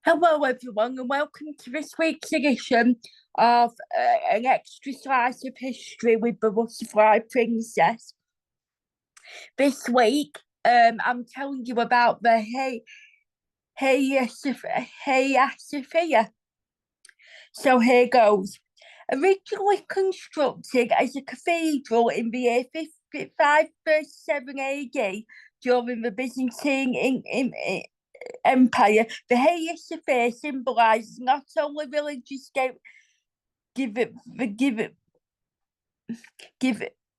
Hello, everyone, and welcome to this week's edition of An Extra Slice of History with the Butterfly Princess. This week, I'm telling you about the Hagia Sophia. So here goes. Originally constructed as a cathedral in the year 537 AD during the Byzantine Empire, the Hagia Sophia symbolises not only religious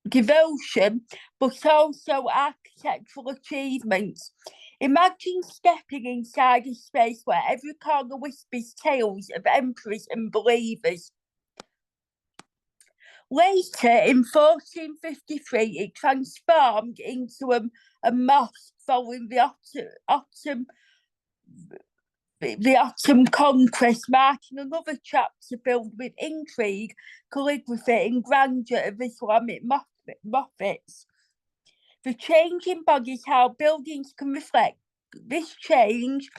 devotion, but also architectural achievements. Imagine stepping inside a space where every corner whispers tales of emperors and believers. Later, in 1453, it transformed into a mosque following the Ottoman conquest, marking another chapter filled with intrigue, calligraphy, and grandeur of Islamic motifs. The change embodies how buildings can reflect. This change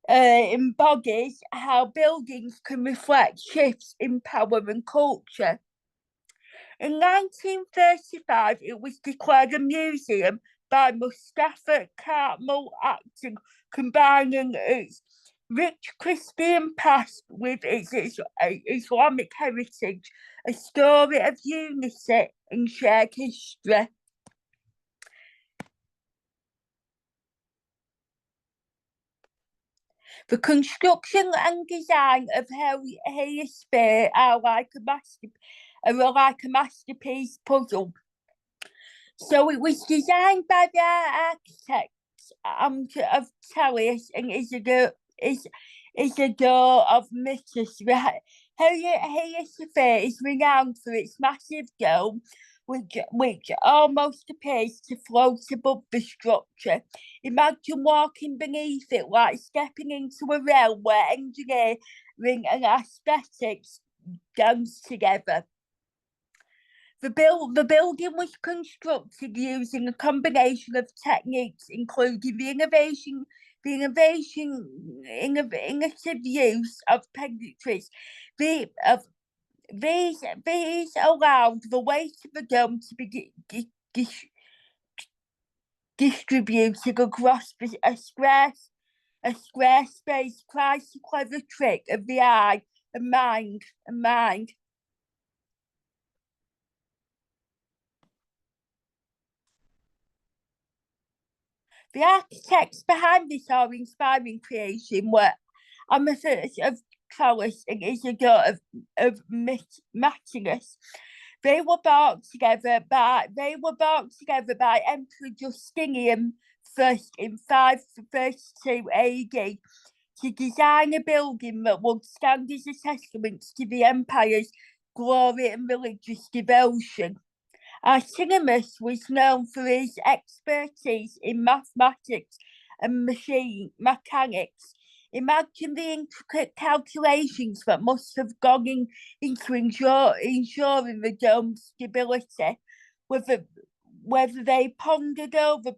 embodies how buildings can reflect shifts in power and culture. In 1935, it was declared a museum by Mustafa Kemal Atatürk, combining its rich Christian past with its Islamic heritage, a story of unity and shared history. The construction and design of Hagia Sophia are like a masterpiece puzzle. So it was designed by the architects of Talis and Isidore of Mytis. Hagia Sophia is renowned for its massive dome, which almost appears to float above the structure. Imagine walking beneath it like stepping into a realm where engineering and aesthetics dance together. The building was constructed using a combination of techniques, including the innovative use of pendentives. These allowed the weight of the dome to be distributed across a square space. Quite a clever trick of the eye and mind. The architects behind this awe-inspiring creation were Amathus of Talis and Isidore of Matinus. They were brought together by Emperor Justinian I in 532 AD to design a building that would stand as a testament to the empire's glory and religious devotion. Archimedes was known for his expertise in mathematics and machine mechanics. Imagine the intricate calculations that must have gone into ensuring the dome's stability, whether they pondered over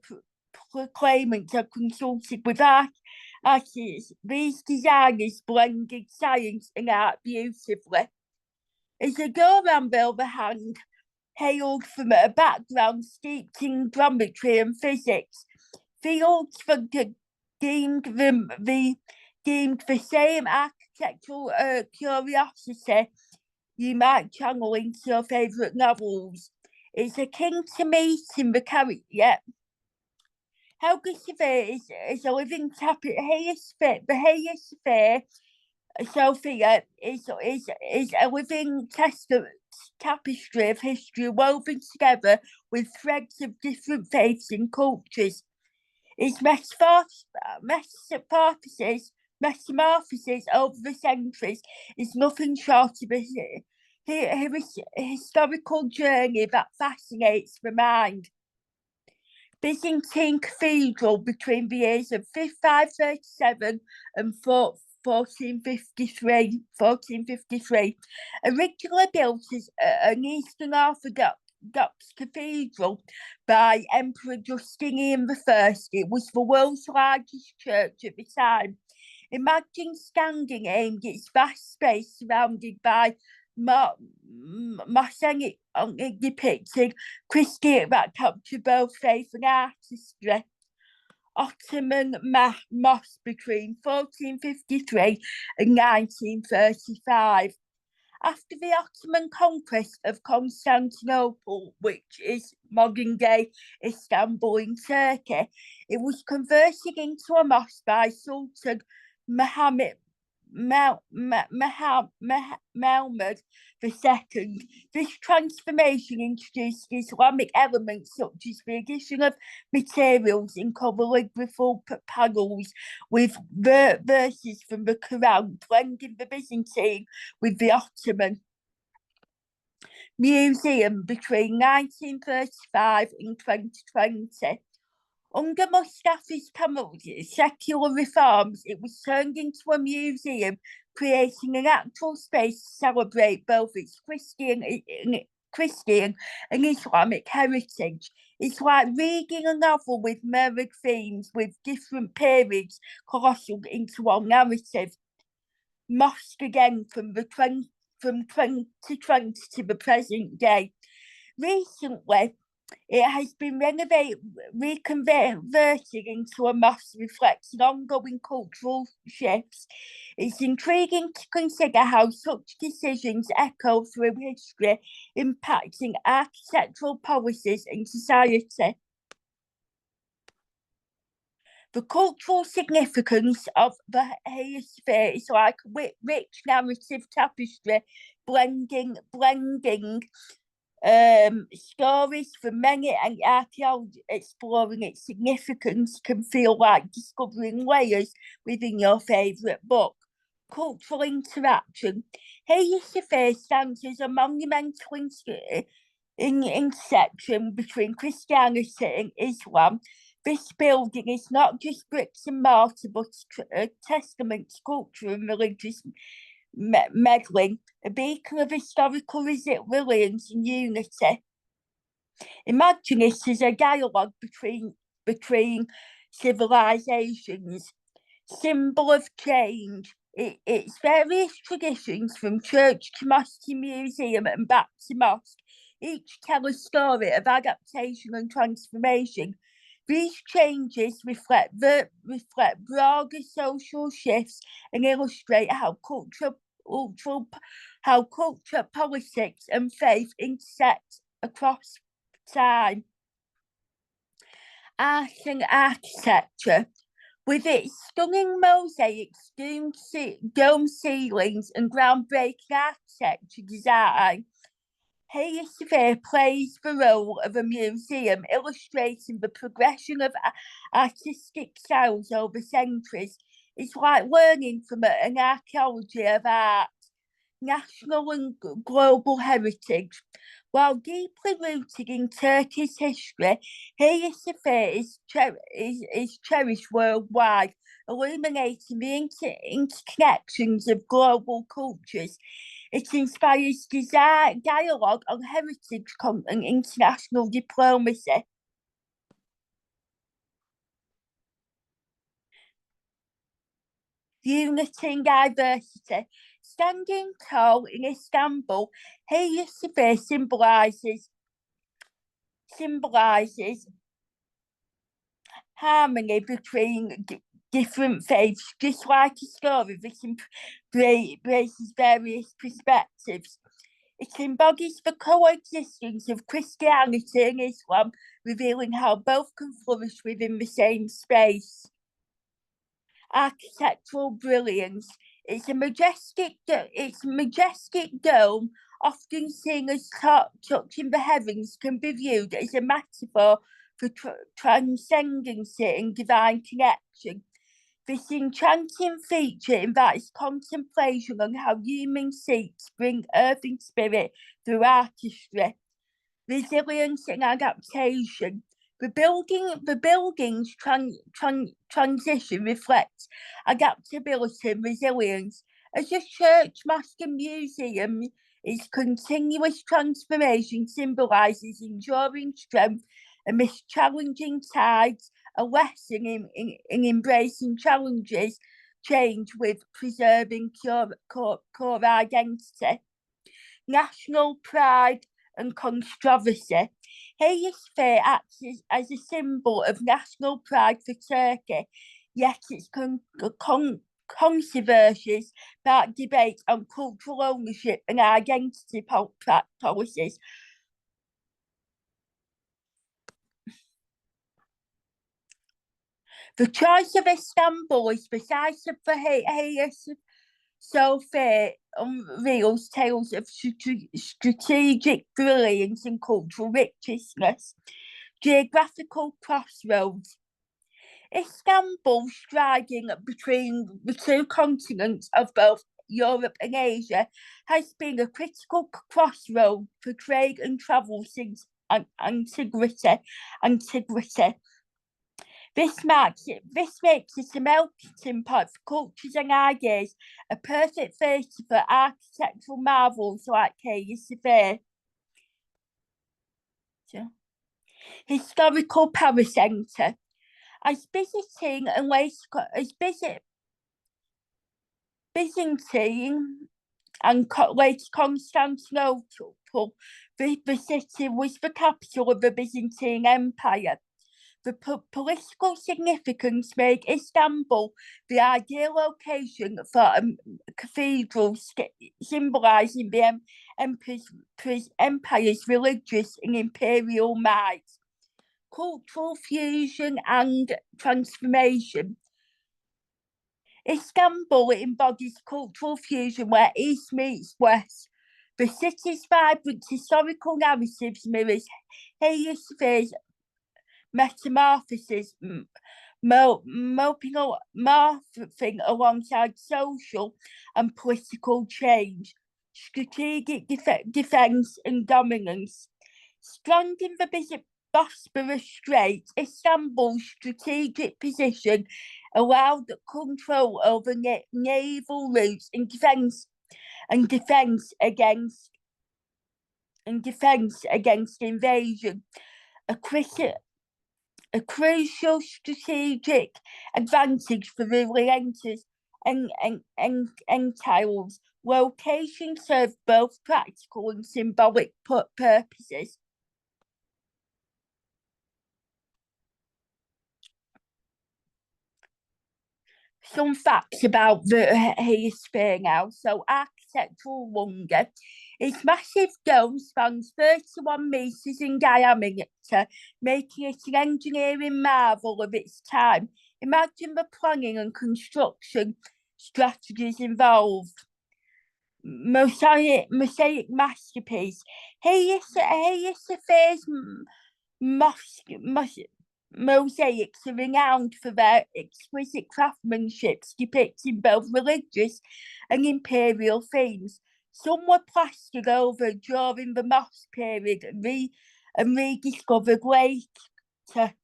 proclaimants or consulted with artists. These designers blended science and art beautifully. Isidore, on the other hand, hailed from a background steeped in geometry and physics, fields that deemed the same architectural curiosity you might channel into your favourite novels. It's akin to meeting the character. Yeah. Hagia Sophia is a living tapestry. The Hagia Sophia is a living tapestry of history woven together with threads of different faiths and cultures. Its metamorphosis over the centuries is nothing short of a historical journey that fascinates the mind. Byzantine cathedral between the years of 537 and 1453, originally built as an Eastern Orthodox cathedral by Emperor Justinian I. It was the world's largest church at the time. Imagine standing aimed at its vast space surrounded by mosaic depicting Christian that captured both faith and artistry. Ottoman mosque between 1453 and 1935. After the Ottoman conquest of Constantinople, which is modern-day Istanbul in Turkey, it was converted into a mosque by Sultan Muhammad II. This transformation introduced Islamic elements such as the addition of materials in calligraphical panels with verses from the Quran, blending the Byzantine with the Ottoman. Museum between 1935 and 2020. Under Mustafa's secular reforms, it was turned into a museum, creating an actual space to celebrate both its Christian and Islamic heritage. It's like reading a novel with mirrored themes with different periods colossal into one narrative. Mosque again from 2020 to the present day. Recently, it has been reconverted into a mosque reflecting ongoing cultural shifts. It's intriguing to consider how such decisions echo through history, impacting architectural policies in society. The cultural significance of the Hagia Sophia is like a rich narrative tapestry, blending stories from many, and archaeology exploring its significance can feel like discovering layers within your favourite book. Cultural interaction. Hagia Sophia stands as a monumental intersection between Christianity and Islam. This building is not just bricks and mortar, but a testament to culture and religious meddling, a beacon of historical resilience and unity. Imagine it as a dialogue between civilizations, symbol of change. Its various traditions, from church to mosque to museum and back to mosque, each tell a story of adaptation and transformation. These changes reflect broader social shifts and illustrate how culture, politics, and faith intersect across time. Art and architecture. With its stunning mosaics, dome ceilings, and groundbreaking architecture design, Hagia Sophia plays the role of a museum, illustrating the progression of artistic styles over centuries. It's like learning from an archaeology of art, national and global heritage. While deeply rooted in Turkey's history, Hagia Sophia is cherished worldwide, illuminating the interconnections of global cultures. It inspires dialogue on heritage and international diplomacy. Unity and diversity. Standing tall in Istanbul, Hagia Sophia symbolises harmony between different faiths, just like a story that embraces various perspectives. It embodies the coexistence of Christianity and Islam, revealing how both can flourish within the same space. Architectural brilliance. It's majestic dome, often seen as touching the heavens, can be viewed as a metaphor for transcendency and divine connection. This enchanting feature invites contemplation on how humans seek to bring earth and spirit through artistry. Resilience and adaptation. The building's transition reflects adaptability and resilience. As a church, mosque, and museum, its continuous transformation symbolises enduring strength amidst challenging tides, a lesson in embracing challenges, change with preserving core identity. National pride and controversy. Hagia Sophia acts as a symbol of national pride for Turkey, yet its controversies spark debate on cultural ownership and identity policies. The choice of Istanbul is decisive for Hagia Sophia unveils tales of strategic brilliance and cultural richness. Geographical crossroads. Istanbul, striding between the two continents of both Europe and Asia, has been a critical crossroad for trade and travel since antiquity. This makes it a melting pot for cultures and ideas, a perfect theatre for architectural marvels like Hagia Sophia. Historical power centre. As Byzantine and later Constantinople, the city was the capital of the Byzantine Empire. The political significance made Istanbul the ideal location for a cathedral symbolising the empire's religious and imperial might. Cultural fusion and transformation. Istanbul embodies cultural fusion where East meets West. The city's vibrant historical narratives mirrors Hagia Sophia's metamorphosis, morphing alongside social and political change, strategic defence and dominance. Strong in the Bosporus Strait, Istanbul's strategic position allowed control over naval routes and defence against invasion. A crucial strategic advantage for the relentless entails. Location served both practical and symbolic purposes. Some facts about the Hagia Sophia now. So, architectural wonder. Its massive dome spans 31 metres in diameter, making it an engineering marvel of its time. Imagine the planning and construction strategies involved. Mosaic masterpiece. Hagia Sophia's mosaics are renowned for their exquisite craftsmanship, depicting both religious and imperial themes. Some were plastered over during the mosque period and rediscovered later.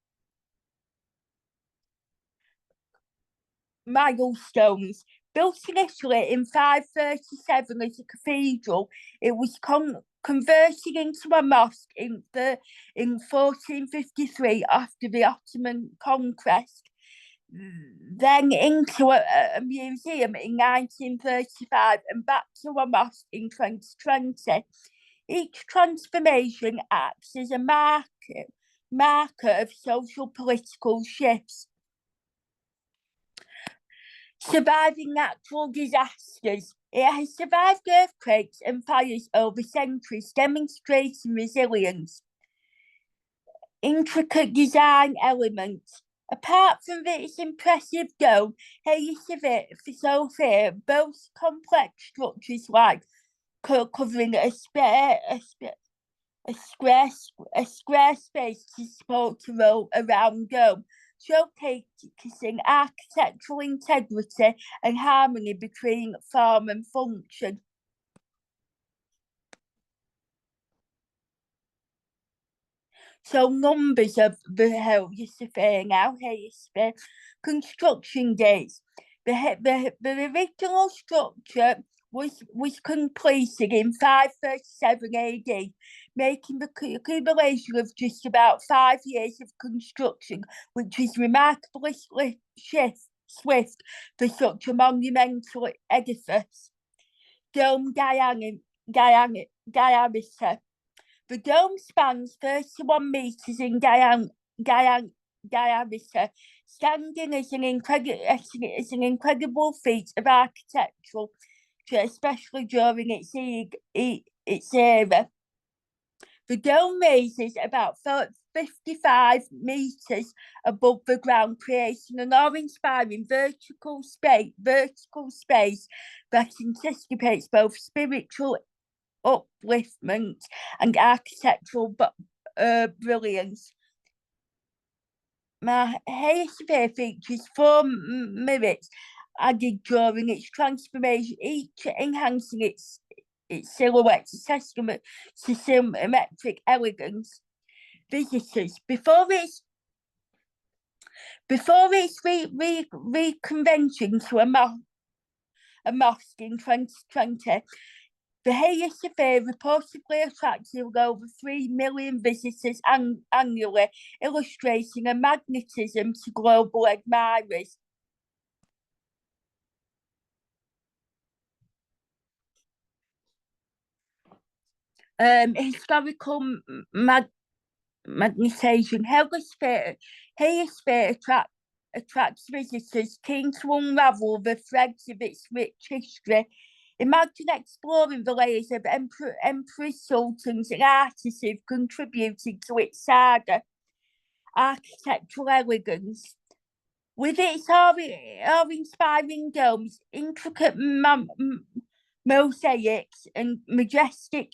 Milestones. Built initially in 537 as a cathedral, it was converted into a mosque in 1453 after the Ottoman conquest, then into a museum in 1935 and back to a mosque in 2020. Each transformation acts as a marker of social political shifts. Surviving natural disasters. It has survived earthquakes and fires over centuries, demonstrating resilience. Intricate design elements. Apart from its impressive dome, Hagia Sophia boasts complex structures like covering a square space to support a row around dome, showcasing architectural integrity and harmony between form and function. So numbers of the Hagia Sophia now. Hagia Sophia construction dates. The original structure was completed in 537 AD, making the accumulation of just about 5 years of construction, which is remarkably swift for such a monumental edifice. Dome diameter. The dome spans 31 metres in diameter, standing as an incredible feat of architectural, especially during its era. The dome raises about 55 metres above the ground, creating an awe-inspiring vertical space that anticipates both spiritual upliftment and architectural brilliance. Hagia Sophia features 4 mirrors added during its transformation, each enhancing its silhouette to symmetric elegance. Visitors, before its reconvention to a mosque in 2020, the Hagia Sophia reportedly attracted over 3 million visitors annually, illustrating a magnetism to global admirers. Historical magnetism. Hagia Sophia attracts visitors keen to unravel the threads of its rich history. Imagine exploring the layers of emperors, sultans, and artists who've contributed to its saga. Architectural elegance. With its awe-inspiring domes, intricate mosaics, and majestic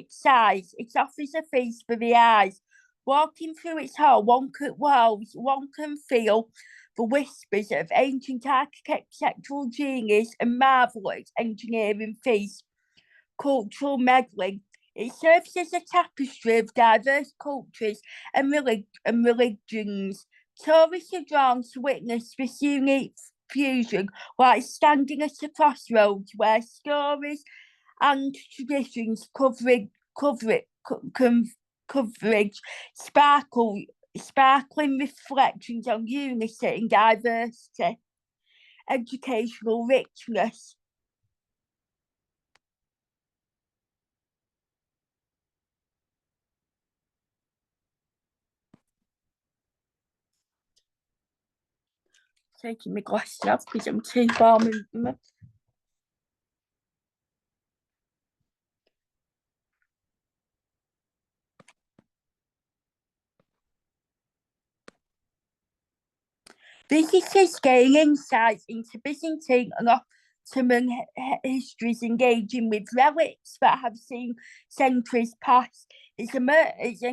size, it offers a feast for the eyes. Walking through its hall, one can feel the whispers of ancient architectural genius and marvelous engineering feats. Cultural meddling. It serves as a tapestry of diverse cultures and religions. Tourists are drawn to witness this unique fusion while standing at a crossroads where stories and traditions coverage sparkling reflections on unity and diversity. Educational richness. Taking my glasses off because I'm too warm in them. Visitors gain insights into Byzantine and Ottoman histories, engaging with relics that have seen centuries pass. It's an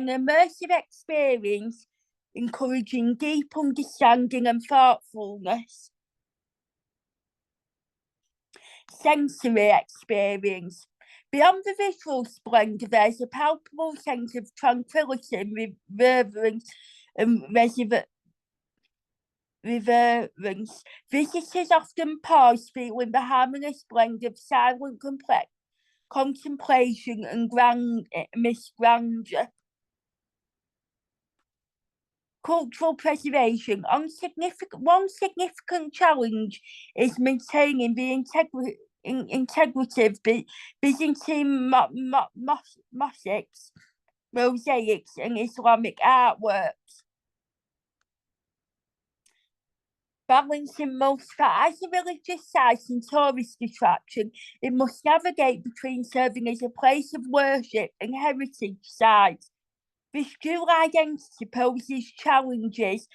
immersive experience, encouraging deep understanding and thoughtfulness. Sensory experience. Beyond the visual splendour, there's a palpable sense of tranquility, reverence, and reverence. Visitors often pause, feeling the harmonious blend of silent contemplation and grandeur. Cultural preservation. One significant challenge is maintaining the integrity of Byzantine mosques, mosaics, and Islamic artworks. Balancing most as a religious site and tourist attraction, it must navigate between serving as a place of worship and heritage site. This dual identity poses challenges,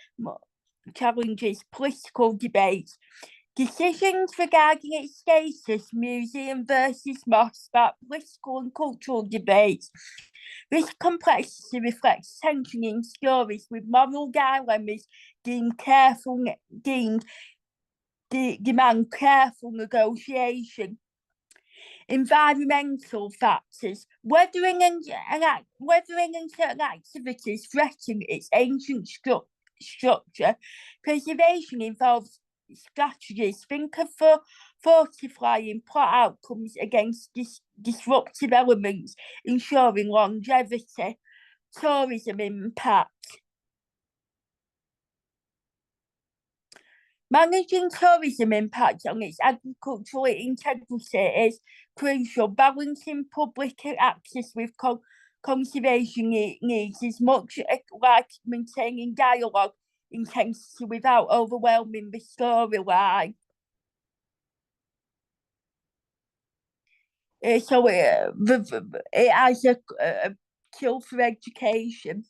political debates. Decisions regarding its status, museum versus mosque, spark political and cultural debates. This complexity reflects tension in stories with moral dilemmas demand careful negotiation. Environmental factors. Weathering and certain activities threaten its ancient structure. Preservation involves strategies. Think of fortifying plot outcomes against disruptive elements, ensuring longevity. Tourism impact. Managing tourism impact on its agricultural integrity is crucial. Balancing public access with conservation needs is much like maintaining dialogue intensity without overwhelming the storyline. So it has a cure for education.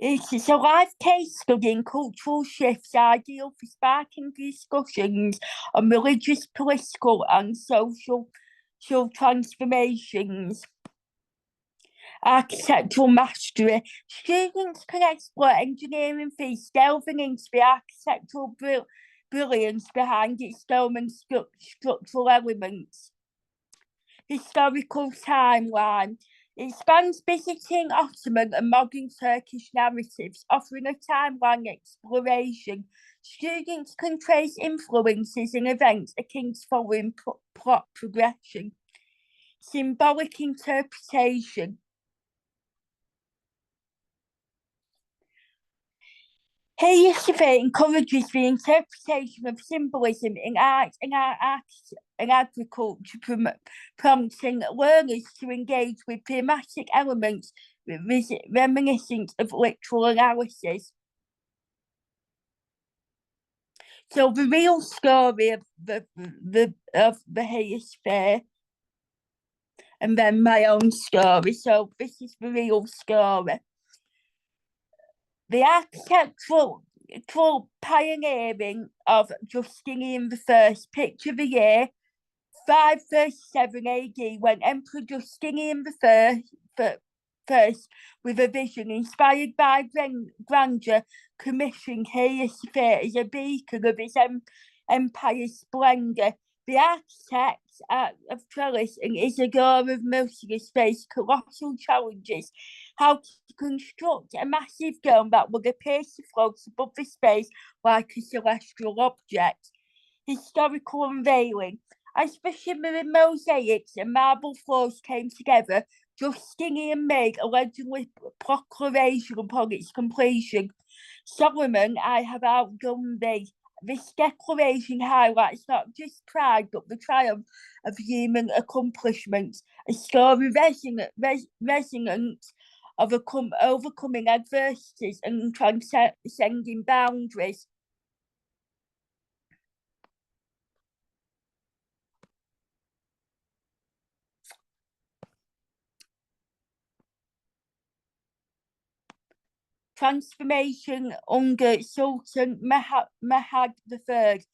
It is a live case study in cultural shifts ideal for sparking discussions on religious, political, and social transformations. Architectural mastery. Students can explore engineering feats, delving into the architectural brilliance behind its dome and structural elements. Historical timeline. It spans Byzantine, Ottoman, and modern Turkish narratives, offering a timeline exploration. Students can trace influences and events akin to following plot progression. Symbolic interpretation. Hagia Sophia encourages the interpretation of symbolism in art and agriculture, prompting learners to engage with thematic elements reminiscent of literal analysis. So the real story of the Hagia Sophia, and then my own story. So this is the real story. The architectural pioneering of Justinian I, picture the year 537 AD, when Emperor Justinian I, with a vision inspired by grandeur, commissioned Hagia Sophia as a beacon of his empire's splendour. The architects of Trellis and Isidore of Miltiades faced colossal challenges: how to construct a massive dome that would appear to float above the space like a celestial object. Historical unveiling. As the shimmering mosaics and marble floors came together, Justinian made a legendary proclamation upon its completion: Solomon, I have outdone thee. This declaration highlights not just pride but the triumph of human accomplishments, a story resonant of overcoming adversities and transcending boundaries. Transformation under Sultan Mahad III.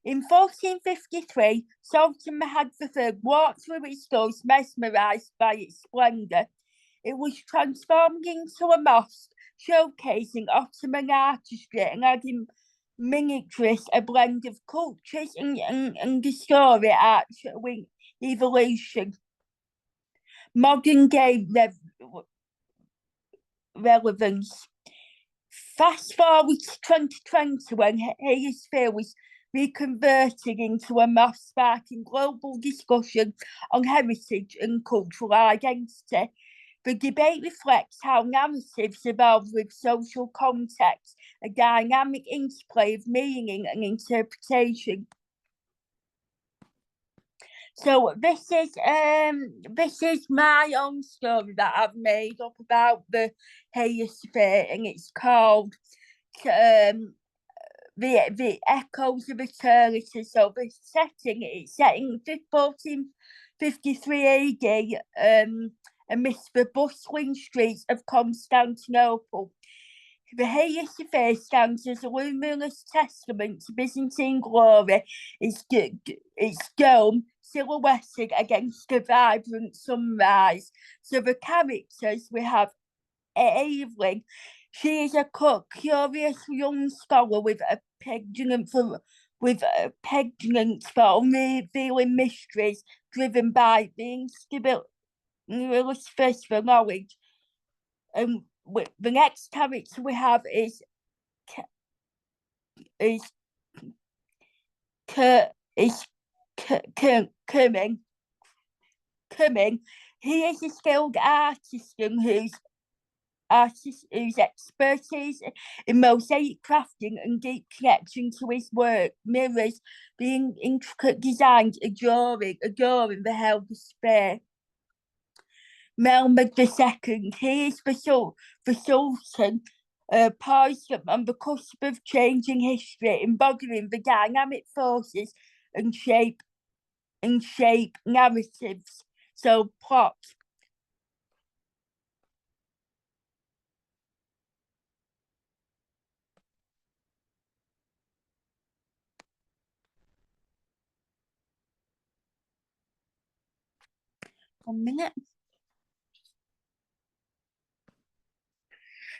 In 1453, Sultan Mahad III walked through its doors, mesmerised by its splendour. It was transformed into a mosque, showcasing Ottoman artistry and adding miniatures, a blend of cultures and historic art showing evolution. Modern day relevance. Fast forward to 2020, when Hagia Sophia was reconverted into a mosque, sparking global discussion on heritage and cultural identity. The debate reflects how narratives evolve with social context, a dynamic interplay of meaning and interpretation. So this is my own story that I've made up about the Hagia Sophia, and it's called the Echoes of Eternity. So the setting, it's set in 1453 AD, amidst the bustling streets of Constantinople. The Hagia Sophia stands as a luminous testament to Byzantine glory, its dome silhouetted against a vibrant sunrise. So the characters, we have Evelyn. She is a curious young scholar with a penchant for unrevealing mysteries, driven by the really space for knowledge. And the next character we have is Cumming. He is a skilled artisan whose expertise in mosaic crafting and deep connection to his work mirrors the intricate designs adoring the Hagia Sophia. Mehmed II, he is the Sultan, poised on the cusp of changing history, embodying the dynamic forces and shape narratives. So plot. 1 minute.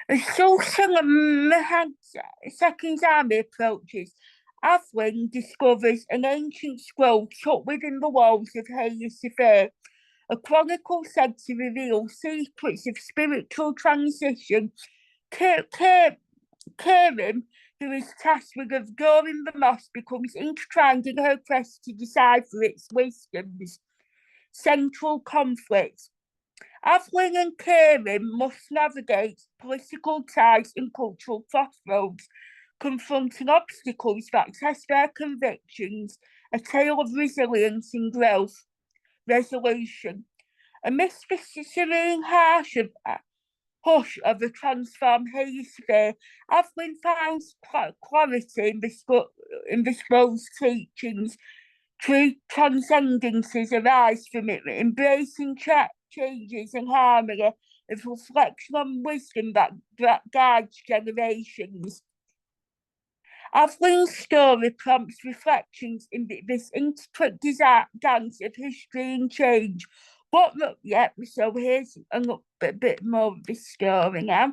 As Sultan Mehmed II's army approaches, Avling discovers an ancient scroll tucked within the walls of Hagia Sophia, a chronicle said to reveal secrets of spiritual transition. Karim, who is tasked with adoring the mosque, becomes intertwined in her quest to decipher its wisdom's central conflict. Avling and Karim must navigate political ties and cultural crossroads, confronting obstacles that test their convictions, a tale of resilience and growth. Resolution. Amidst the serene hush of a transformed Hagia Sophia, Avling finds clarity in the scroll's teachings. True transcendences arise from it, embracing changes and harmony of reflection on wisdom that guides generations. Avling's story prompts reflections in this intricate dance of history and change. So here's a bit more of this story now.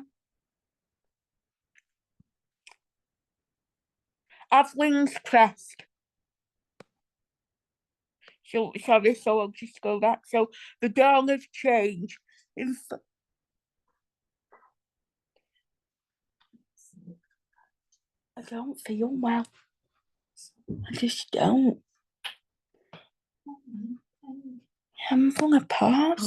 Avling's crest. So I'll just go back. So the dawn of change. I don't feel well. I just don't. I'm falling apart.